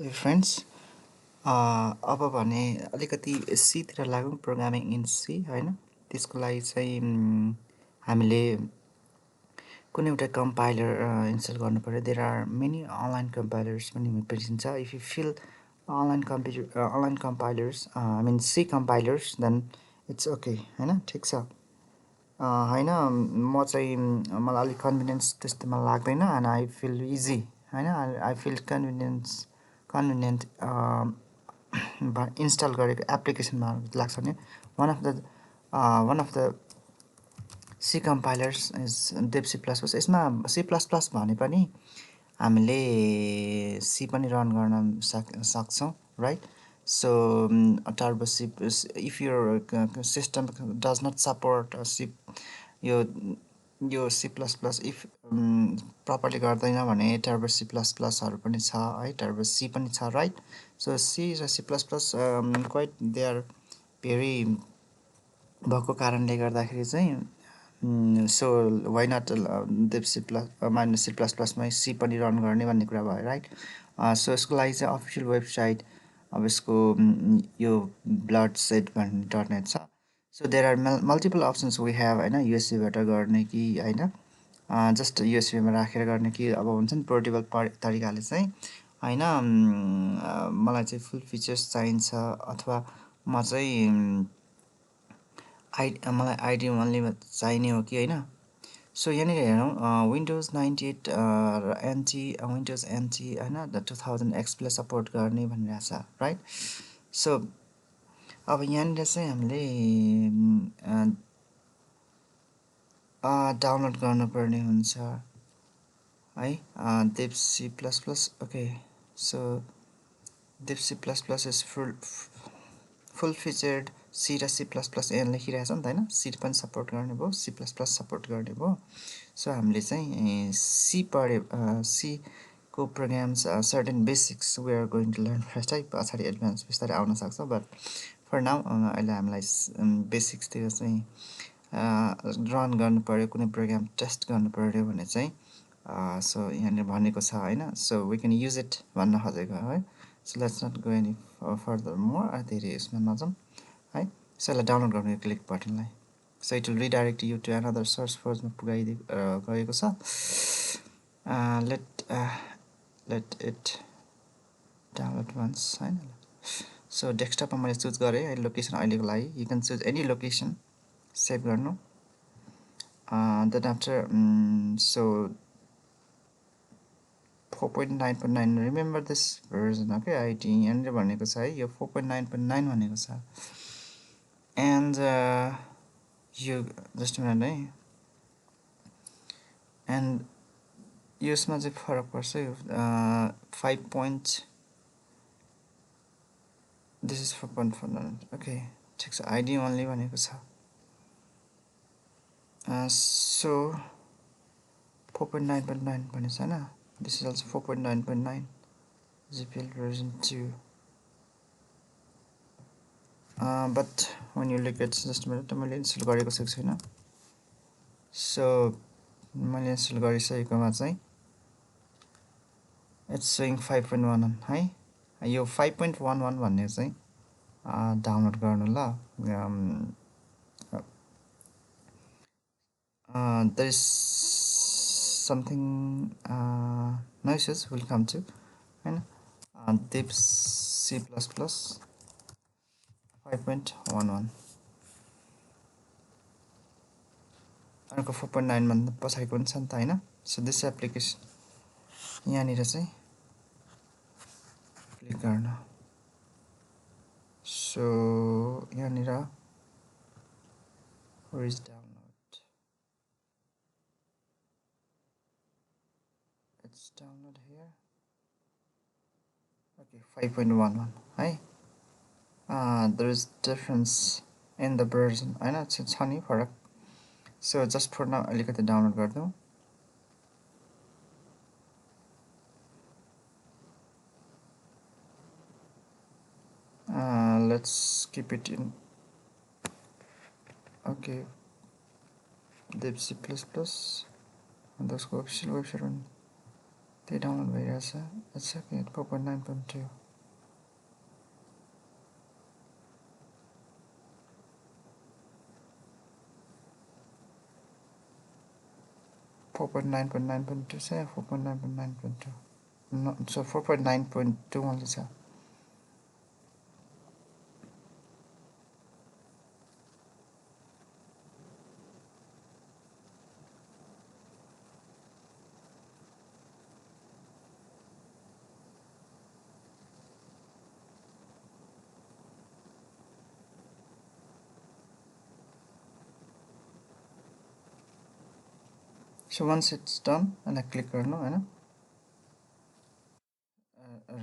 Dear friends, अब भने अलिकति सीतिर लागौँ प्रोग्रामिङ इन सी होइन त्यसको लागि चाहिँ हामीले कुनै एउटा कम्पाइलर इन्स्टल गर्नु पर्यो there are many online compilers पनि भेटिन्छ if you feel online compilers I mean C compilers then it's okay होइन ठिक छ होइन म चाहिँ मलाई अलिक कन्भिनियन्स त्यस्तोमा लाग्दैन एन्ड आई फिल इजी होइन आई फिल कन्भिनियन्ट इन्स्टल गरेको एप्लिकेसनमा लाग्छ भने one of the C compilers is Dev C plus plus यसमा सी प्लस प्लस भने पनि हामीले सी पनि रन गर्न सक्छौँ right so Turbo C if your system does not support C यो यो C plus plus if properly गर्दैन भने टर्बो सी प्लस प्लसहरू पनि छ है टर्बो सी पनि छ राइट सो सी र C plus plus quite they are very भएको कारणले गर्दाखेरि चाहिँ so why not Dev C plus minus C plus प्लसमै सी पनि रन गर्ने भन्ने कुरा भयो राइट सो यसको लागि चाहिँ अफिसियल वेबसाइट अब यसको यो ब्लड सेट भन्ने डट नेट छ so there are multiple options we have होइन युएसबीबाट गर्ने कि होइन जस्ट युएसबीमा राखेर गर्ने कि अब हुन्छ नि पोर्टेबल तरिकाले चाहिँ होइन मलाई चाहिँ फुल फिचर्स चाहिन्छ अथवा म चाहिँ मलाई आइडी ओन्लीमा चाहिने हो कि होइन सो यहाँनिर हेरौँ विन्डोज 98 र एनटी विन्डोज एनटी होइन 2000 सपोर्ट गर्ने भनिरहेको छ राइट सो अब यहाँनिर चाहिँ हामीले डाउनलोड गर्नुपर्ने हुन्छ है Dev C plus plus okay so Dev C plus plus is full featured C र सी प्लस प्लस यहाँ लेखिरहेछ नि त होइन सी पनि सपोर्ट गर्ने भयो सी प्लस प्लस सपोर्ट गर्ने भयो सो हामीले चाहिँ सी पढ्यो सीको programs certain basics we are going to learn first है पछाडि एडभान्स बिस्तारै आउन सक्छ बट फर नाउ अहिले हामीलाई बेसिक्सतिर चाहिँ रन गर्नु पऱ्यो कुनै प्रोग्राम टेस्ट गर्नु पऱ्यो भने चाहिँ सो यहाँनिर भनेको छ होइन so we can use it भन्न खोजेको है so let's not go any further more धेरै यसमा नजाउँ है सो यसलाई डाउनलोड गर्नु क्लिक बटनलाई so it will redirect you to another search फर्जमा गएको छ लेट इट डाउनलोड वन्स होइन सो डेस्कटपमा मैले चुज गरेँ है लोकेसन अहिलेको लागि you can choose any location save गर्नु then after so 4.9.9 remember this version okay IT यहाँनिर भनेको छ है यो 4.9.9 भनेको छ एन्ड यो जस्ट मिनट है एन्ड यसमा चाहिँ फरक पर्छ यो 5. दिस इज 4.4 ओके ठिक छ आइडी ओन्ली भनेको छ सो 4.9.9 भनेको छ होइन this is also 4.9.9 GPL version 2 but when you look at just a minute मैले इन्स्टल गरेको छैन सो मैले इन्स्टल गरिसकेकोमा चाहिँ इट्स सोइङ 5.11 है यो 5.11 भन्ने चाहिँ डाउनलोड गर्नु ल there is something noises will come to होइन dev C++ 5.11 अर्को 4.9 भन्दा पछाडिको पनि छ नि त होइन सो दिस एप्लिकेसन यहाँनिर चाहिँ क्लिक गर्नु सो यहाँनिर where is download it's download here okay 5.11 है there is difference in the version होइन छ नि फरक सो जस्ट फर नाउ अलिकति डाउनलोड गरिदिउँ let's keep it in okay dev C++ underscore official website त्यही डाउनलोड भइरहेछ इट्स ओके 4.9.2 4.9.9.2 छ 4.9.9.2 no, so 4.9.2 only छ so once it's done and I click गर्नु हैन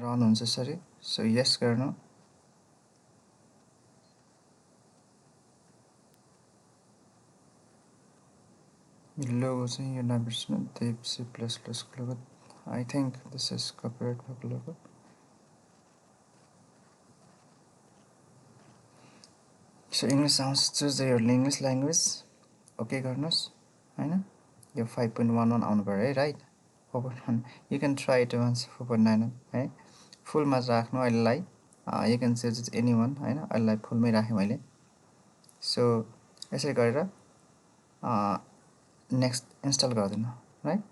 रन हुन्छ सरी so yes गर्नु logo चाहिँ यो नबिर्सनु देव C++ को logo I think this is copyright भएको logo so English sounds choose your English language okay गर्नुस् हैन यो 5.11 आउनु पर्यो है right 4.1 you can try it once 4.9 है फुल मा राख्नु अहिलेलाई you can choose anyone हैन अहिलेलाई फुलमै राखे मैले so यसरी गरेर नेक्स्ट इन्स्टल गर्दिनु राइट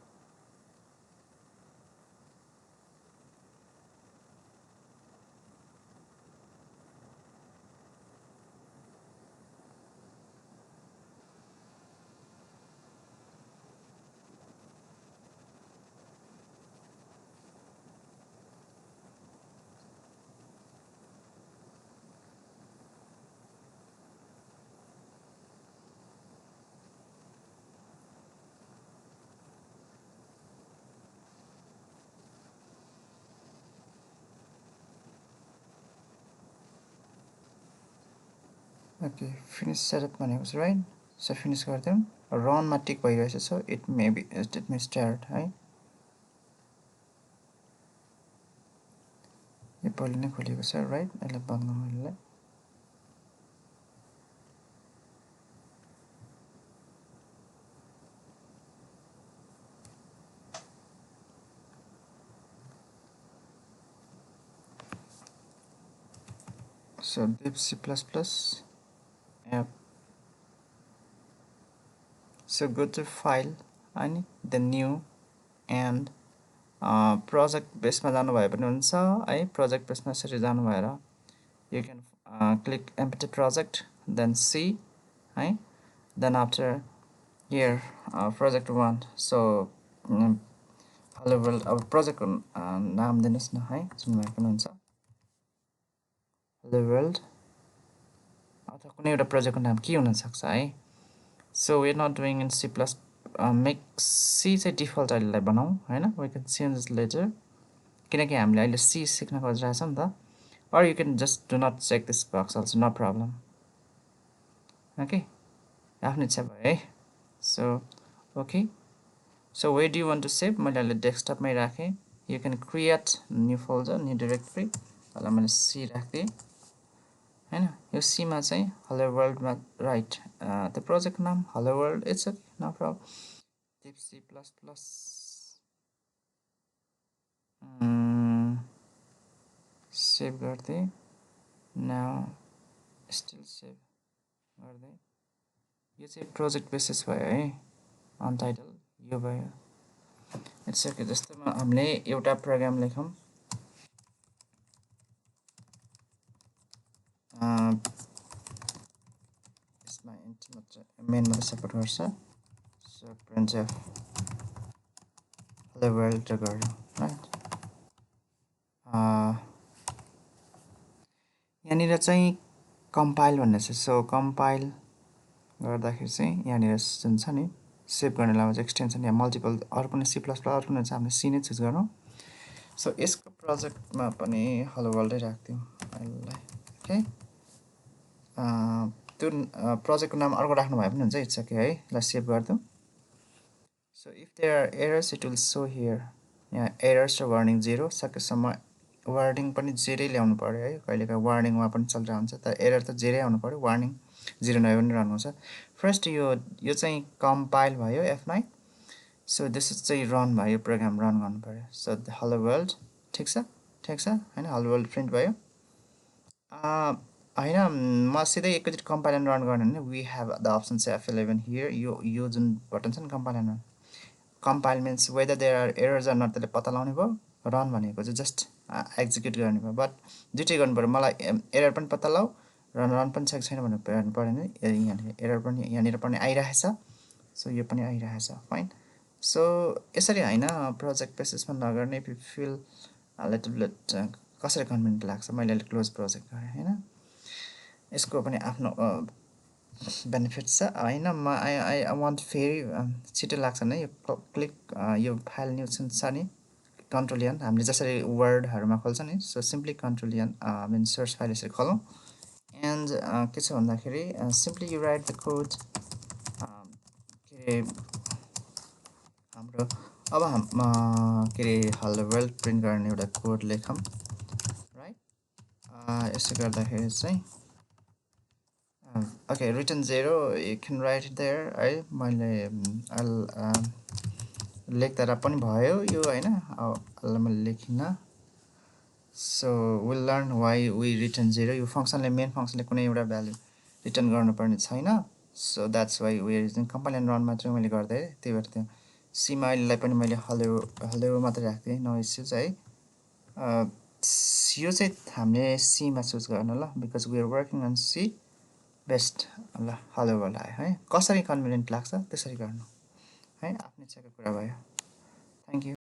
ओके फिनिश सेटअप भनेको छ राइट सो फिनिश गरिदिउँ रनमा टिक भइरहेछ सो इट मे स्टार्ट है यो पहिले नै खोलेको छ राइट यसलाई बन्द गर्नु यसलाई so dev C++ app so go to file and the new and project base मा जानु भए पनि हुन्छ है project base मा यसरी जानु भएर you can click empty project then C है then after here project 1 so hello world अब project को नाम दिनुस् न है जुन भए पनि हुन्छ hello world अथवा कुनै एउटा प्रोजेक्टको नाम के हुन सक्छ है so we're not doing in C++ make C चाहिँ डिफल्ट अहिलेलाई बनाऊ हैन we can change this later किनकि हामीले अहिले C सिक्न खोजिरहेछ नि त or you can just do not check this box also no problem okay आफ्नो इच्छा भयो है so okay so where do you want to save मैले अहिले डेस्कटपमै राखे you can create new folder new directory अहिले मैले C राख्दिए हैन यो C मा चाहिँ hello world मा राइट the project नाम hello world it's okay no problem dev C++ save गर्दै now still सेभ गर्दै यो चाहिँ प्रोजेक्ट बेसिस भयो है अनटाइटल यो भयो इट्स ओके जस्तोमा हामीले एउटा प्रोग्राम लेखौँ यसमा इन्ट मात्र मेन मात्र सपोर्ट गर्छ सो printf hello world गरौँ राइट यहाँनिर चाहिँ कम्पाइल भन्ने छ सो कम्पाइल गर्दाखेरि चाहिँ यहाँनिर जुन छ नि सेभ गर्ने लागि चाहिँ एक्सटेन्सन या मल्टिपल अरु कुनै C++ अरु कुनै छ हामीले C नै चुज गरौँ सो यसको प्रोजेक्टमा पनि हेलो वर्ल्डै राख्दिउँ अहिले ओके त्यो प्रोजेक्टको नाम अर्को राख्नु भए पनि हुन्छ इट्स ओके है ल सेभ गर्दिउँ so if there are errors it will show here यहाँ एरर्स र वार्निङ 0 सकेसम्म वार्निङ पनि 0 ल्याउनु पर्यो है कहिलेकाहीँ वार्निङमा पनि चलिरहेको हुन्छ तर एरर त 0 आउनु पर्यो वार्निङ 0 नभए पनि रहनु हुन्छ फर्स्ट यो चाहिँ कम्पाइल भयो F9 सो दिस इज चाहिँ रन भयो, प्रोग्राम रन गर्नु पऱ्यो। सो हेलो वर्ल्ड, ठिक छ होइन, हेलो वर्ल्ड प्रिन्ट भयो। होइन, म सिधै एकैचोटि कम्पाइलर रन गर्नु भने वी हेभ द अप्सन चाहिँ F11 हियर। यो जुन बटन छ नि कम्पाइलरमा, compile means whether there are errors or not, त्यसले पत्ता लगाउने भयो। रन भनेको चाहिँ जस्ट एक्जिक्युट गर्ने भयो। बट दुइटै गर्नु पऱ्यो, मलाई एरर पनि पत्ता लगाऊ र रन पनि छ कि छैन भनेर हेर्नु पऱ्यो भने यहाँनिर एरर पनि यहाँनिर पनि आइरहेछ। सो यो पनि आइरहेछ, फाइन। सो यसरी होइन, प्रोजेक्ट बेसिसमा नगर्ने। If you feel little bit कसरी कन्भिनियन्ट लाग्छ, मैले अहिले क्लोज प्रोजेक्ट गरेँ होइन। यसको पनि आफ्नो बेनिफिट छ होइन। म आई वान्ट फेरि छिटो लाग्छ भने यो क्लिक यो फाइल न्यू छ नि, कन्ट्रोल एन, हामीले जसरी वर्डहरूमा खोल्छ नि। So simply control N main source file यसरी खोलौँ। एन्ड के छ भन्दाखेरि simply you write the code. के अरे हाम्रो अब के अरे हेलो वर्ल्ड प्रिन्ट गर्ने एउटा कोड लेखौँ, राइट। यसो गर्दाखेरि चाहिँ okay, return 0 you can write it there है। मैले लेख्दा पनि भयो यो होइन, अब मैले लेखिनँ। So will learn why we return 0। यो फङ्सनले, मेन फङ्सनले कुनै एउटा भ्यालु रिटर्न गर्नुपर्ने छैन। So that's why we are using compile and run मात्रै मैले गर्दै, त्यही भएर त्यो सीमा अहिलेलाई पनि मैले हेलो मात्रै राख्थेँ, नो इस्युज है। यो चाहिँ हामीले सीमा चुज गर्नु ल, because we are working on C based. ल हेलो वर्ल्ड आयो है, कसरी कन्भिनियन्ट लाग्छ त्यसरी गर्नु है, आफ्नो इच्छाको कुरा भयो। Thank you.